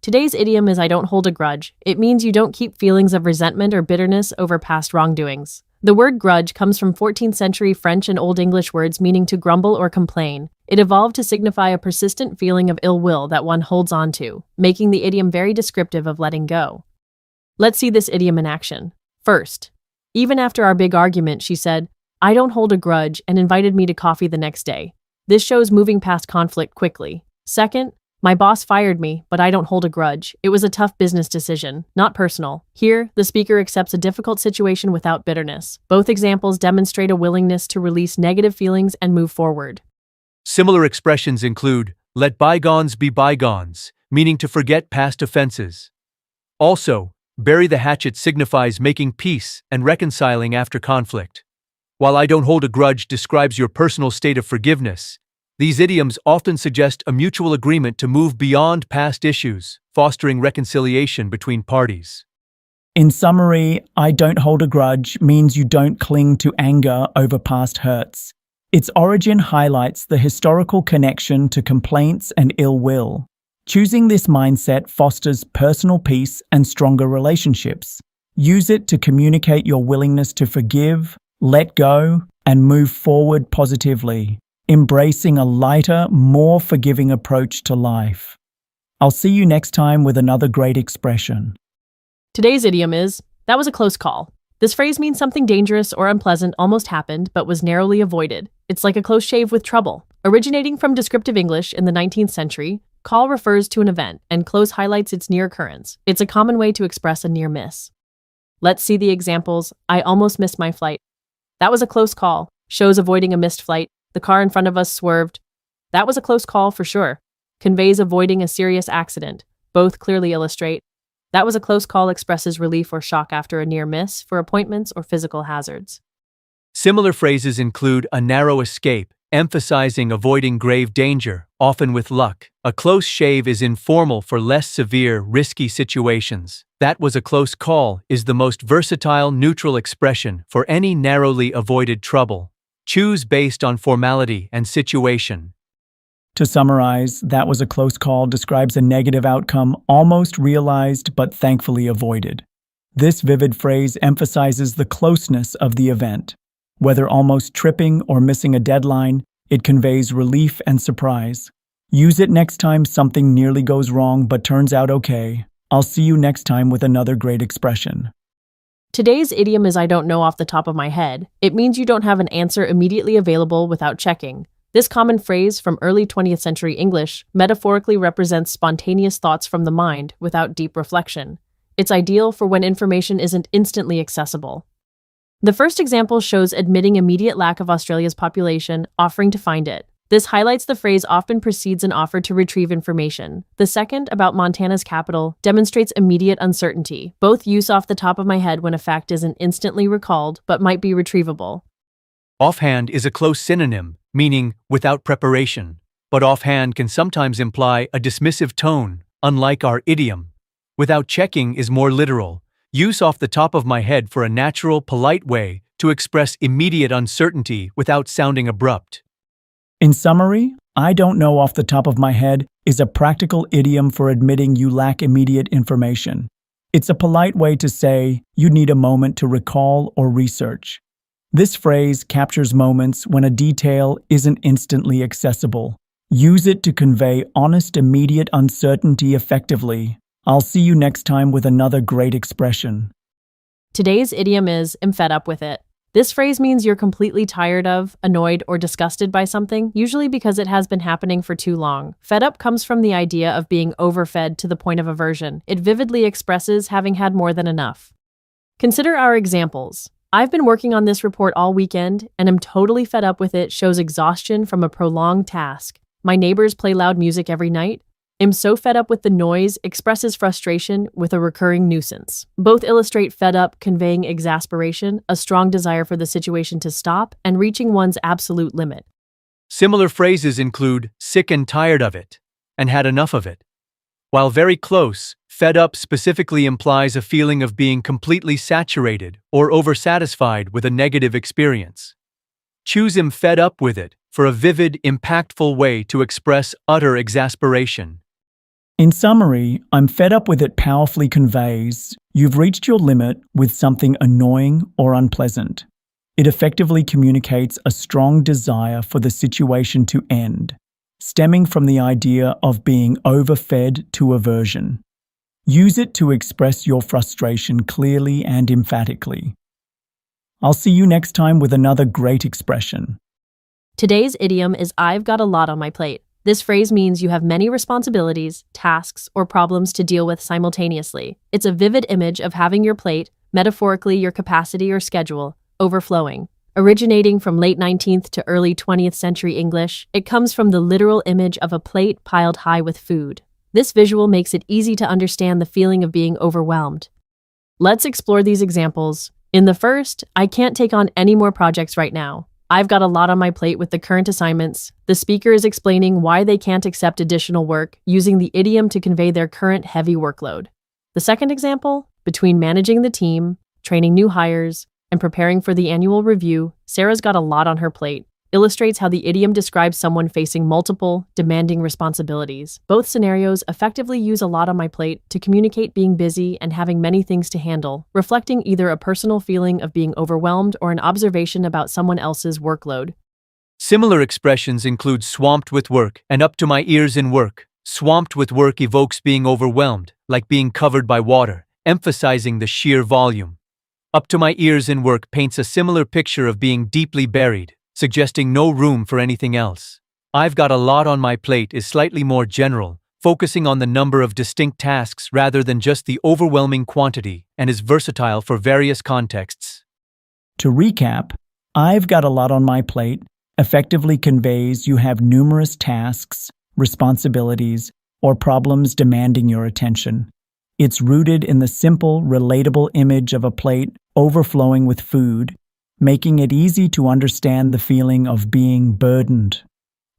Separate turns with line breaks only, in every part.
Today's idiom is I don't hold a grudge. It means you don't keep feelings of resentment or bitterness over past wrongdoings. The word grudge comes from 14th century French and Old English words meaning to grumble or complain. It evolved to signify a persistent feeling of ill will that one holds on to, making the idiom very descriptive of letting go. Let's see this idiom in action. First, even after our big argument, she said, I don't hold a grudge, and invited me to coffee the next day. This shows moving past conflict quickly. Second, my boss fired me, but I don't hold a grudge. It was a tough business decision, not personal. Here, the speaker accepts a difficult situation without bitterness. Both examples demonstrate a willingness to release negative feelings and move forward.
Similar expressions include, let bygones be bygones, meaning to forget past offenses. Also, bury the hatchet signifies making peace and reconciling after conflict. While I don't hold a grudge describes your personal state of forgiveness, these idioms often suggest a mutual agreement to move beyond past issues, fostering reconciliation between parties.
In summary, I don't hold a grudge means you don't cling to anger over past hurts. Its origin highlights the historical connection to complaints and ill will. Choosing this mindset fosters personal peace and stronger relationships. Use it to communicate your willingness to forgive, let go, and move forward positively, embracing a lighter, more forgiving approach to life. I'll see you next time with another great expression.
Today's idiom is, that was a close call. This phrase means something dangerous or unpleasant almost happened but was narrowly avoided. It's like a close shave with trouble. Originating from descriptive English in the 19th century, call refers to an event and close highlights its near occurrence. It's a common way to express a near miss. Let's see the examples. I almost missed my flight. That was a close call. Shows avoiding a missed flight. The car in front of us swerved. That was a close call for sure. Conveys avoiding a serious accident. Both clearly illustrate. That was a close call expresses relief or shock after a near miss for appointments or physical hazards.
Similar phrases include a narrow escape, emphasizing avoiding grave danger, often with luck. A close shave is informal for less severe, risky situations. That was a close call is the most versatile, neutral expression for any narrowly avoided trouble. Choose based on formality and situation.
To summarize, that was a close call describes a negative outcome almost realized but thankfully avoided. This vivid phrase emphasizes the closeness of the event. Whether almost tripping or missing a deadline, it conveys relief and surprise. Use it next time something nearly goes wrong but turns out okay. I'll see you next time with another great expression.
Today's idiom is I don't know off the top of my head. It means you don't have an answer immediately available without checking. This common phrase from early 20th century English metaphorically represents spontaneous thoughts from the mind without deep reflection. It's ideal for when information isn't instantly accessible. The first example shows admitting immediate lack of Australia's population, offering to find it. This highlights the phrase often precedes an offer to retrieve information. The second, about Montana's capital, demonstrates immediate uncertainty, both use off the top of my head when a fact isn't instantly recalled but might be retrievable.
Offhand is a close synonym, meaning without preparation, but offhand can sometimes imply a dismissive tone, unlike our idiom. Without checking is more literal. Use off the top of my head for a natural, polite way to express immediate uncertainty without sounding abrupt.
In summary, I don't know off the top of my head is a practical idiom for admitting you lack immediate information. It's a polite way to say you need a moment to recall or research. This phrase captures moments when a detail isn't instantly accessible. Use it to convey honest, immediate uncertainty effectively. I'll see you next time with another great expression.
Today's idiom is I'm fed up with it. This phrase means you're completely tired of, annoyed, or disgusted by something, usually because it has been happening for too long. Fed up comes from the idea of being overfed to the point of aversion. It vividly expresses having had more than enough. Consider our examples. I've been working on this report all weekend, and am totally fed up with it shows exhaustion from a prolonged task. My neighbors play loud music every night. I'm so fed up with the noise expresses frustration with a recurring nuisance. Both illustrate fed up, conveying exasperation, a strong desire for the situation to stop, and reaching one's absolute limit.
Similar phrases include sick and tired of it, and had enough of it. While very close, fed up specifically implies a feeling of being completely saturated or oversatisfied with a negative experience. Choose I'm fed up with it for a vivid, impactful way to express utter exasperation.
In summary, I'm fed up with it powerfully conveys you've reached your limit with something annoying or unpleasant. It effectively communicates a strong desire for the situation to end, stemming from the idea of being overfed to aversion. Use it to express your frustration clearly and emphatically. I'll see you next time with another great expression.
Today's idiom is I've got a lot on my plate. This phrase means you have many responsibilities, tasks, or problems to deal with simultaneously. It's a vivid image of having your plate, metaphorically your capacity or schedule, overflowing. Originating from late 19th to early 20th century English, it comes from the literal image of a plate piled high with food. This visual makes it easy to understand the feeling of being overwhelmed. Let's explore these examples. In the first, I can't take on any more projects right now. I've got a lot on my plate with the current assignments. The speaker is explaining why they can't accept additional work, using the idiom to convey their current heavy workload. The second example, between managing the team, training new hires, and preparing for the annual review, Sarah's got a lot on her plate, illustrates how the idiom describes someone facing multiple, demanding responsibilities. Both scenarios effectively use a lot on my plate to communicate being busy and having many things to handle, reflecting either a personal feeling of being overwhelmed or an observation about someone else's workload.
Similar expressions include swamped with work and up to my ears in work. Swamped with work evokes being overwhelmed, like being covered by water, emphasizing the sheer volume. Up to my ears in work paints a similar picture of being deeply buried, suggesting no room for anything else. I've got a lot on my plate is slightly more general, focusing on the number of distinct tasks rather than just the overwhelming quantity, and is versatile for various contexts.
To recap, I've got a lot on my plate effectively conveys you have numerous tasks, responsibilities, or problems demanding your attention. It's rooted in the simple, relatable image of a plate overflowing with food, making it easy to understand the feeling of being burdened.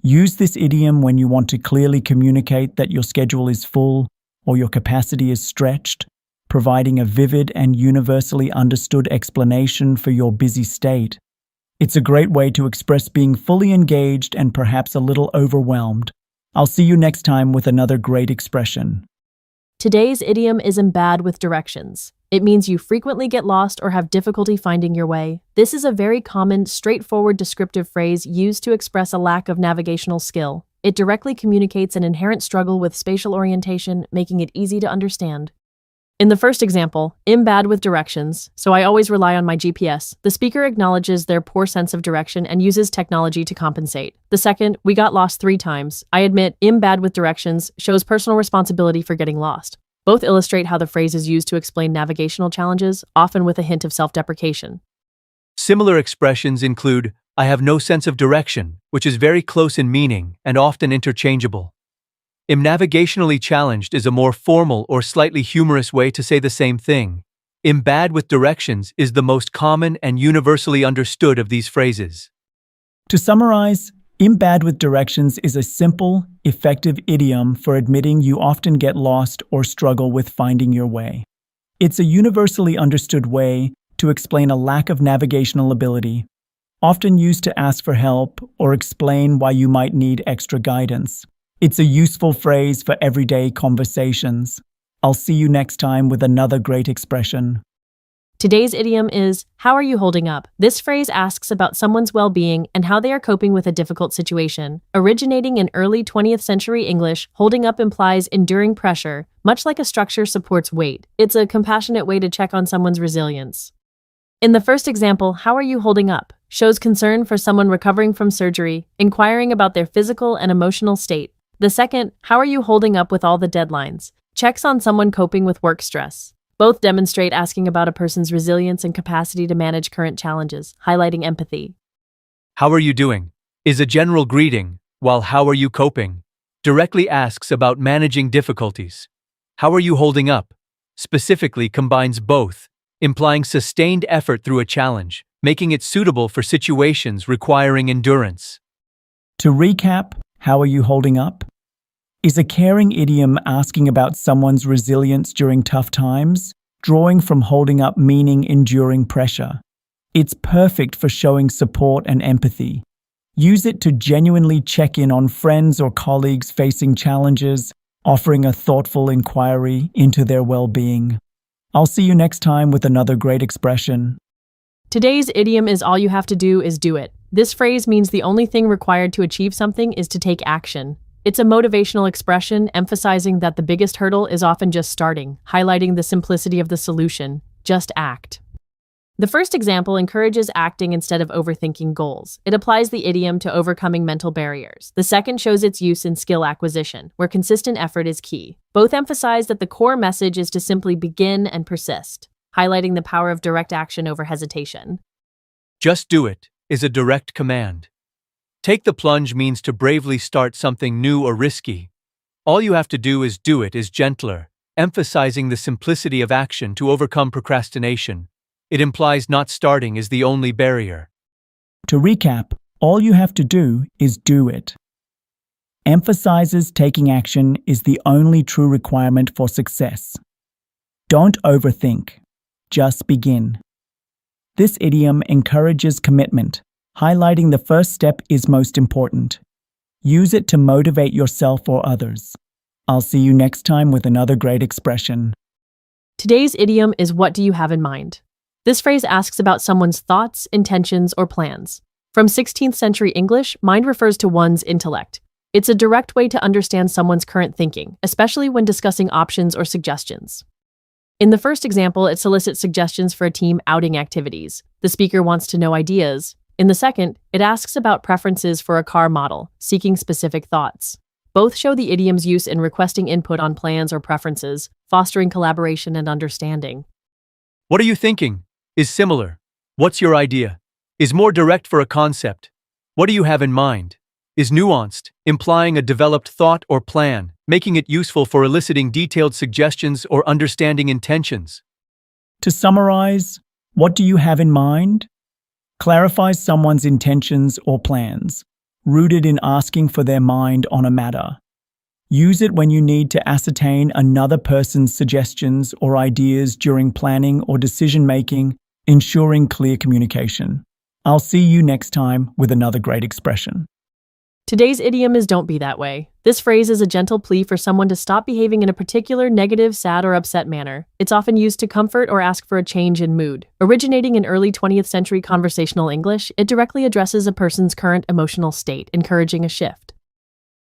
Use this idiom when you want to clearly communicate that your schedule is full or your capacity is stretched, providing a vivid and universally understood explanation for your busy state. It's a great way to express being fully engaged and perhaps a little overwhelmed. I'll see you next time with another great expression.
Today's idiom is in bad with directions. It means you frequently get lost or have difficulty finding your way. This is a very common, straightforward descriptive phrase used to express a lack of navigational skill. It directly communicates an inherent struggle with spatial orientation, making it easy to understand. In the first example, in bad with directions, so I always rely on my GPS, the speaker acknowledges their poor sense of direction and uses technology to compensate. The second, we got lost 3 times. I admit, in bad with directions shows personal responsibility for getting lost. Both illustrate how the phrase is used to explain navigational challenges, often with a hint of self-deprecation.
Similar expressions include, I have no sense of direction, which is very close in meaning and often interchangeable. Am navigationally challenged is a more formal or slightly humorous way to say the same thing. Am bad with directions is the most common and universally understood of these phrases.
To summarize, in bad with directions is a simple, effective idiom for admitting you often get lost or struggle with finding your way. It's a universally understood way to explain a lack of navigational ability, often used to ask for help or explain why you might need extra guidance. It's a useful phrase for everyday conversations. I'll see you next time with another great expression.
Today's idiom is, how are you holding up? This phrase asks about someone's well-being and how they are coping with a difficult situation. Originating in early 20th century English, holding up implies enduring pressure, much like a structure supports weight. It's a compassionate way to check on someone's resilience. In the first example, how are you holding up? Shows concern for someone recovering from surgery, inquiring about their physical and emotional state. The second, how are you holding up with all the deadlines? Checks on someone coping with work stress. Both demonstrate asking about a person's resilience and capacity to manage current challenges, highlighting empathy.
How are you doing? Is a general greeting, while how are you coping directly asks about managing difficulties. How are you holding up specifically combines both, implying sustained effort through a challenge, making it suitable for situations requiring endurance.
To recap, how are you holding up? Is a caring idiom asking about someone's resilience during tough times, drawing from holding up meaning enduring pressure. It's perfect for showing support and empathy. Use it to genuinely check in on friends or colleagues facing challenges, offering a thoughtful inquiry into their well-being. I'll see you next time with another great expression.
Today's idiom is all you have to do is do it. This phrase means the only thing required to achieve something is to take action. It's a motivational expression emphasizing that the biggest hurdle is often just starting, highlighting the simplicity of the solution. Just act. The first example encourages acting instead of overthinking goals. It applies the idiom to overcoming mental barriers. The second shows its use in skill acquisition, where consistent effort is key. Both emphasize that the core message is to simply begin and persist, highlighting the power of direct action over hesitation.
Just do it is a direct command. Take the plunge means to bravely start something new or risky. All you have to do is gentler, emphasizing the simplicity of action to overcome procrastination. It implies not starting is the only barrier.
To recap, all you have to do is do it. Emphasizes taking action is the only true requirement for success. Don't overthink. Just begin. This idiom encourages commitment, highlighting the first step is most important. Use it to motivate yourself or others. I'll see you next time with another great expression.
Today's idiom is what do you have in mind? This phrase asks about someone's thoughts, intentions, or plans. From 16th century English, mind refers to one's intellect. It's a direct way to understand someone's current thinking, especially when discussing options or suggestions. In the first example, it solicits suggestions for a team outing activities. The speaker wants to know ideas. In the second, it asks about preferences for a car model, seeking specific thoughts. Both show the idiom's use in requesting input on plans or preferences, fostering collaboration and understanding.
What are you thinking? Is similar. What's your idea? Is more direct for a concept. What do you have in mind? Is nuanced, implying a developed thought or plan, making it useful for eliciting detailed suggestions or understanding intentions.
To summarize, what do you have in mind? Clarifies someone's intentions or plans, rooted in asking for their mind on a matter. Use it when you need to ascertain another person's suggestions or ideas during planning or decision-making, ensuring clear communication. I'll see you next time with another great expression.
Today's idiom is don't be that way. This phrase is a gentle plea for someone to stop behaving in a particular negative, sad, or upset manner. It's often used to comfort or ask for a change in mood. Originating in early 20th century conversational English, it directly addresses a person's current emotional state, encouraging a shift.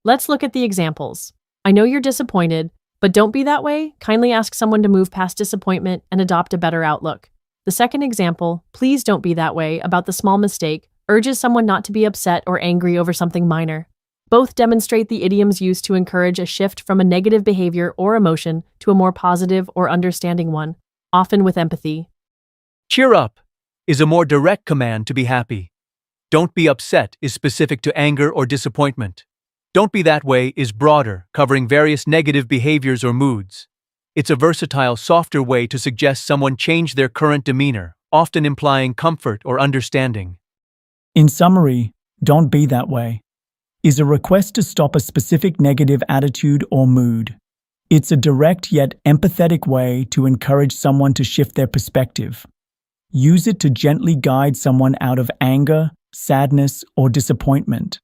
Let's look at the examples. I know you're disappointed, but don't be that way. Kindly ask someone to move past disappointment and adopt a better outlook. The second example, please don't be that way, about the small mistake, urges someone not to be upset or angry over something minor. Both demonstrate the idiom's use to encourage a shift from a negative behavior or emotion to a more positive or understanding one, often with empathy.
Cheer up is a more direct command to be happy. Don't be upset is specific to anger or disappointment. Don't be that way is broader, covering various negative behaviors or moods. It's a versatile, softer way to suggest someone change their current demeanor, often implying comfort or understanding.
In summary, don't be that way is a request to stop a specific negative attitude or mood. It's a direct yet empathetic way to encourage someone to shift their perspective. Use it to gently guide someone out of anger, sadness, or disappointment,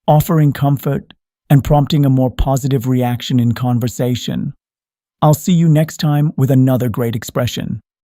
offering comfort and prompting a more positive reaction in conversation. I'll see you next time with another great expression.